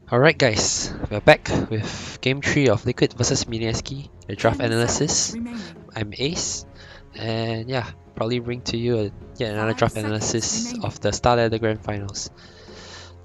Alright guys, we're back with Game 3 of Liquid vs Mineski, the draft analysis. I'm Ace, and yeah, probably bring to you yet another draft analysis of the StarLadder Grand Finals.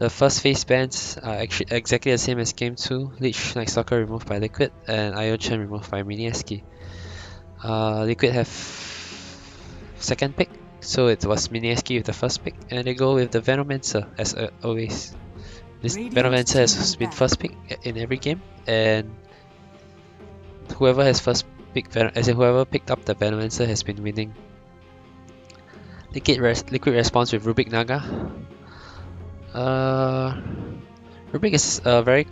The first phase bans are actually exactly the same as Game 2, Leech Night Stalker removed by Liquid, and Io Chen removed by Mineski. Liquid have second pick, so it was Mineski with the first pick, and they go with the Venomancer as always. This Venomancer has been first pick in every game, and whoever has first pick, whoever picked up the Venomancer has been winning. Liquid responds with Rubik Naga. Rubik is very,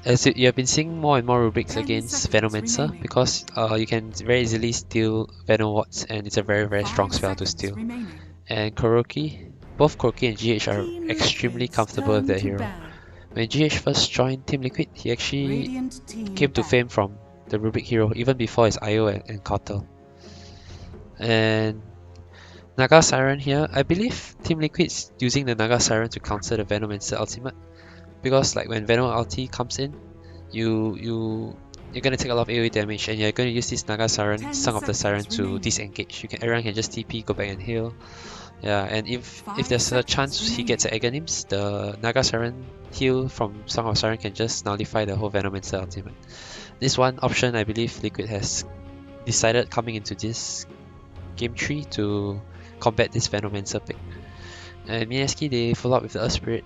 as you have been seeing more and more Rubiks against Venomancer because you can very easily steal Venowards, and it's a very strong spell to steal. And Kuroki. Both Kuroki and GH are extremely comfortable with their hero. When GH first joined Team Liquid, he actually came to fame from the Rubik hero even before his IO and Kotal. And Naga Siren here, I believe Team Liquid's using the Naga Siren to counter the Venomancer ultimate, because like when Venom ulti comes in, you're gonna take a lot of AoE damage, and you're gonna use this Naga Siren, Song of the Siren, to disengage. Everyone can just TP, go back and heal. Yeah, and if there's a chance he gets an Aghanims, the Naga Siren heal from Song of Siren can just nullify the whole Venomancer ultimate. This one option I believe Liquid has decided coming into this Game 3 to combat this Venomancer pick. And Mineski, they follow up with the Earth Spirit.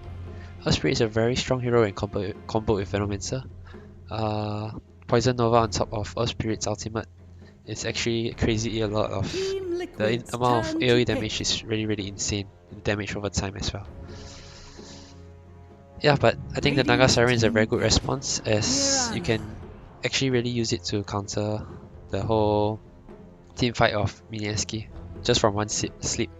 Earth Spirit is a very strong hero in combo with Venomancer. Poison Nova on top of Earth Spirit's ultimate. It's actually crazy a lot of the amount of AoE damage is really insane. The damage over time as well. Yeah, but I think the Naga Siren is a very good response, as you can actually really use it to counter the whole team fight of Mineski just from one sleep.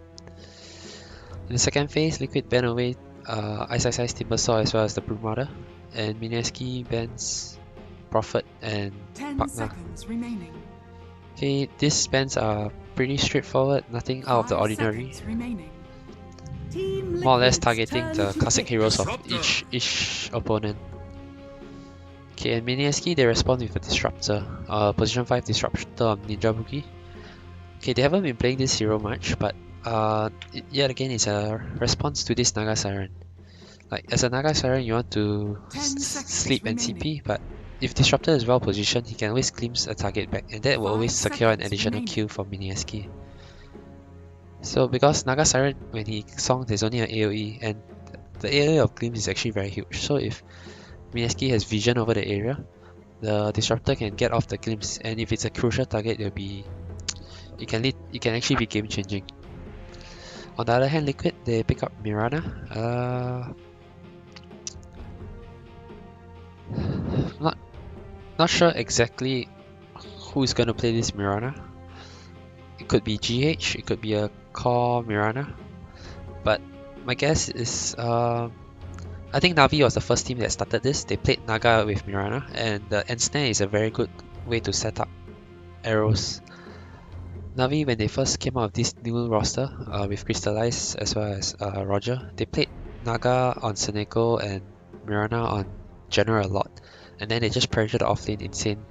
In the second phase, Liquid ban away Ice Timbersaw as well as the Broodmother, and Mineski bans Prophet and Pakna. Okay, these bans are pretty straightforward, nothing out of the ordinary. More or less targeting the classic heroes of each opponent. Okay, and Mineski, they respond with a Disruptor, position 5 Disruptor on Ninja Boogie. Okay, they haven't been playing this hero much, but yet again it's a response to this Naga Siren. Like, as a Naga Siren, you want to sleep and TP, but if Disruptor is well positioned, he can always glimpse a target back, and that will always secure an additional kill for Mineski. So because Naga Siren, when he songs, there's only an AoE, and the AoE of glimpse is actually very huge. So if Mineski has vision over the area, the Disruptor can get off the glimpse, and if it's a crucial target, it can actually be game changing. On the other hand, Liquid, they pick up Mirana. Not sure exactly who's gonna play this Mirana. It could be GH, it could be a core Mirana, but my guess is I think Navi was the first team that started this. They played Naga with Mirana, and the end snare is a very good way to set up arrows. Navi, when they first came out of this new roster with Crystallize as well as Roger, they played Naga on Seneko and Mirana on General a lot, and then they just pressured the offlane insane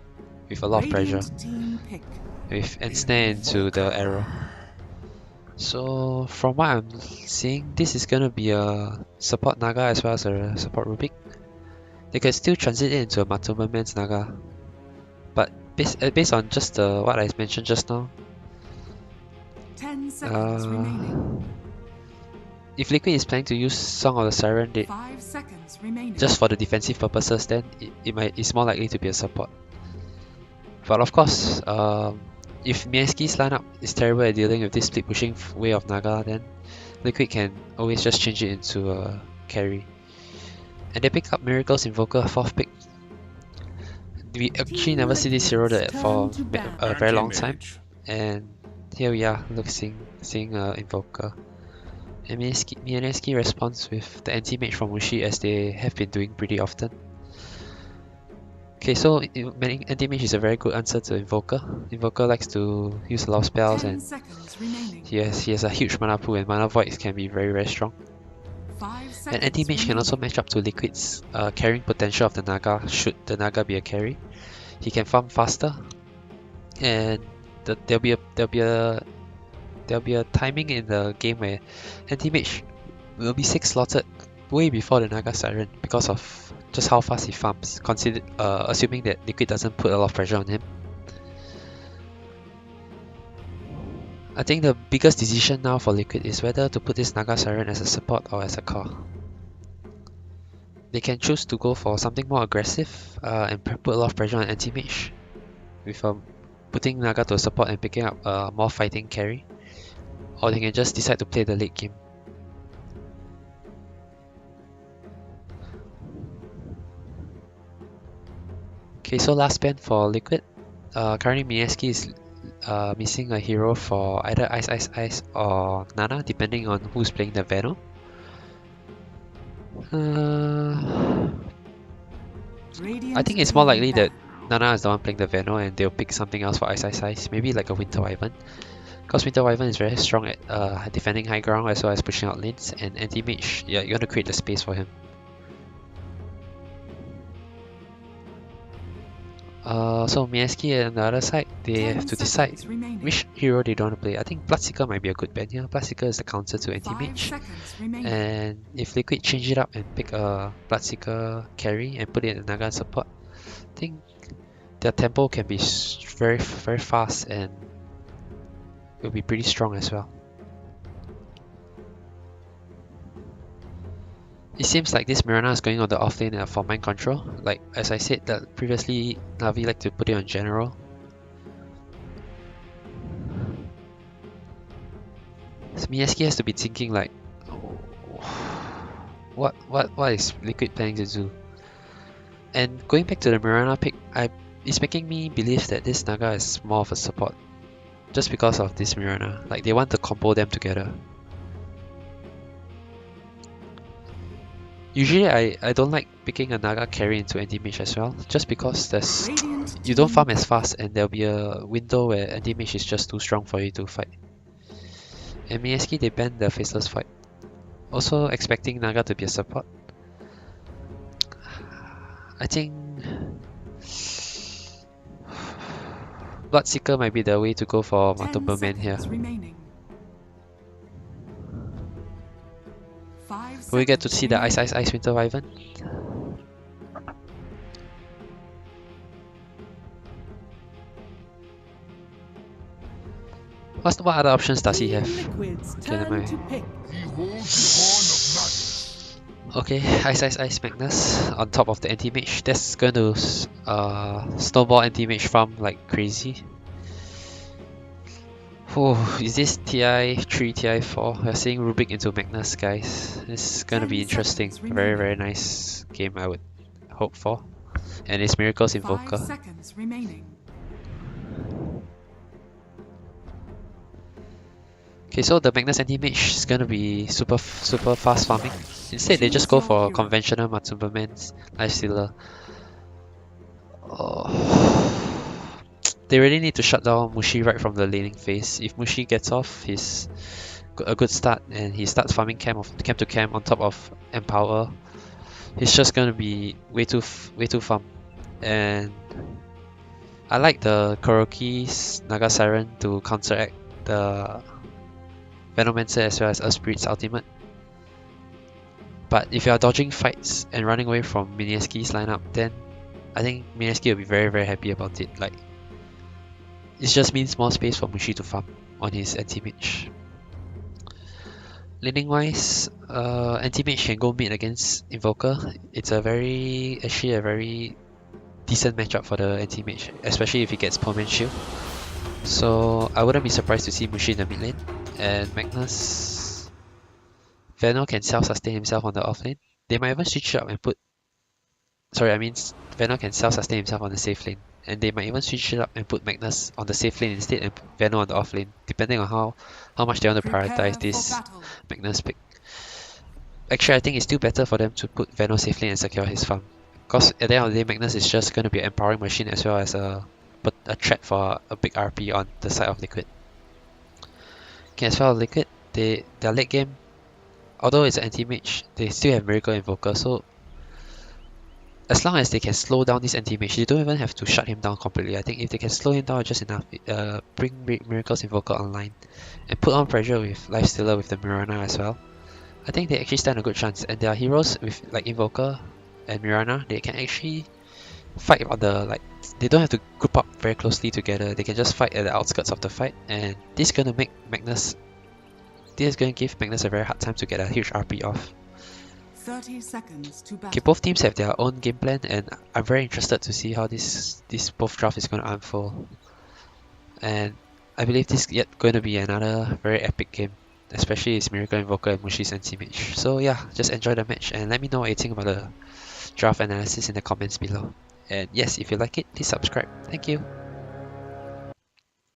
with a lot of pressure with ensnare into the arrow. So from what I'm seeing, this is gonna be a support Naga as well as a support Rubik. They can still transit it into a Matumaman's Naga, but based on just what I mentioned just now, 10 seconds remaining. If Liquid is planning to use Song of the Siren, 5 seconds remaining. Just for the defensive purposes, then it's more likely to be a support. But of course, if Mineski's lineup is terrible at dealing with this split pushing way of Naga, then Liquid can always just change it into a carry. And they pick up Miracle's Invoker, 4th pick. We actually never see this hero for a very long time, and here we are, seeing Invoker. And Mineski responds with the anti-mage from Mushi, as they have been doing pretty often. Okay, so anti-mage is a very good answer to Invoker. Invoker likes to use a lot of spells, and he has a huge mana pool, and mana voids can be very strong. And anti-mage can also match up to Liquid's carrying potential of the Naga should the Naga be a carry. He can farm faster, and there'll be a timing in the game where anti-mage will be 6 slotted way before the Naga Siren because of just how fast he farms, assuming that Liquid doesn't put a lot of pressure on him. I think the biggest decision now for Liquid is whether to put this Naga Siren as a support or as a core. They can choose to go for something more aggressive and put a lot of pressure on anti-mage with putting Naga to a support and picking up a more fighting carry, or they can just decide to play the late game. Okay, so last ban for Liquid. Currently Mineski is missing a hero for either Ice Ice Ice or Nana, depending on who's playing the Venom. I think it's more likely that Nana is the one playing the Venom and they'll pick something else for Ice Ice Ice, maybe like a Winter Wyvern. Because Winter Wyvern is very strong at defending high ground as well as pushing out lanes, and anti-mage, yeah, you want to create the space for him. So Mineski on the other side, they have to decide which hero they don't want to play. I think Bloodseeker might be a good ban here. Bloodseeker is the counter to anti-mage, and if Liquid change it up and pick a Bloodseeker carry and put it in Naga support, I think their tempo can be very fast and will be pretty strong as well. It seems like this Mirana is going on the offlane for mind control. Like as I said that previously, Navi like to put it on general. So Mineski has to be thinking like, what is Liquid planning to do? And going back to the Mirana pick, it's making me believe that this Naga is more of a support, just because of this Mirana. Like they want to combo them together. Usually I don't like picking a Naga carry into anti-mage as well, just because you don't farm as fast and there'll be a window where anti-mage is just too strong for you to fight. And Mineski, they banned the faceless fight, also expecting Naga to be a support. I think Bloodseeker might be the way to go for Matumberman here. Will we get to see the Ice Ice Ice Winter Wyvern? What other options does he have? Okay, never mind. Okay, Ice Ice Ice Magnus on top of the anti-mage. That's going to snowball anti-mage farm like crazy. Oh, is this TI3, TI4? We're seeing Rubik into Magnus, guys. This is gonna be interesting. Very nice game, I would hope for. And it's Miracles Invoker. 5 seconds remaining. Okay, so the Magnus anti-mage is gonna be super fast farming. Instead, they just go for conventional Matsumberman's Lifestealer. Oh. They really need to shut down Mushi right from the laning phase. If Mushi gets off his a good start and he starts farming camp to camp on top of Empower, he's just gonna be way too farm. And I like the Kuroki's Naga Siren to counteract the Venomancer as well as Spirit's ultimate. But if you are dodging fights and running away from Mineski's lineup, then I think Mineski will be very happy about it. Like, it just means more space for Mushi to farm on his anti-mage. Laning wise, anti-mage can go mid against Invoker. It's actually a very decent matchup for the anti-mage, especially if he gets Pomen Shield. So I wouldn't be surprised to see Mushi in the mid lane. And Magnus, Veno can self-sustain himself on the off lane. They might even switch it up and Veno can self-sustain himself on the safe lane. And they might even switch it up and put Magnus on the safe lane instead and Veno on the off lane, depending on how much they want to prioritize this Magnus pick. Actually, I think it's still better for them to put Veno safe lane and secure his farm. Because at the end of the day, Magnus is just going to be an empowering machine as well as a threat for a big RP on the side of Liquid. Okay, as well as Liquid, their late game, although it's an anti-mage, they still have Miracle Invoker, so as long as they can slow down this anti-mage, you don't even have to shut him down completely. I think if they can slow him down just enough, bring Miracle's Invoker online, and put on pressure with Lifestealer with the Mirana as well, I think they actually stand a good chance. And their heroes with like Invoker and Mirana, they can actually fight on the they don't have to group up very closely together. They can just fight at the outskirts of the fight, and this is gonna make Magnus. This is gonna give Magnus a very hard time to get a huge RP off. 30 seconds to battle. Okay, both teams have their own game plan, and I'm very interested to see how this both draft is going to unfold. And I believe this is yet going to be another very epic game, especially it's Miracle Invoker and Mushi's anti-mage. So yeah, just enjoy the match and let me know what you think about the draft analysis in the comments below. And yes, if you like it, please subscribe. Thank you.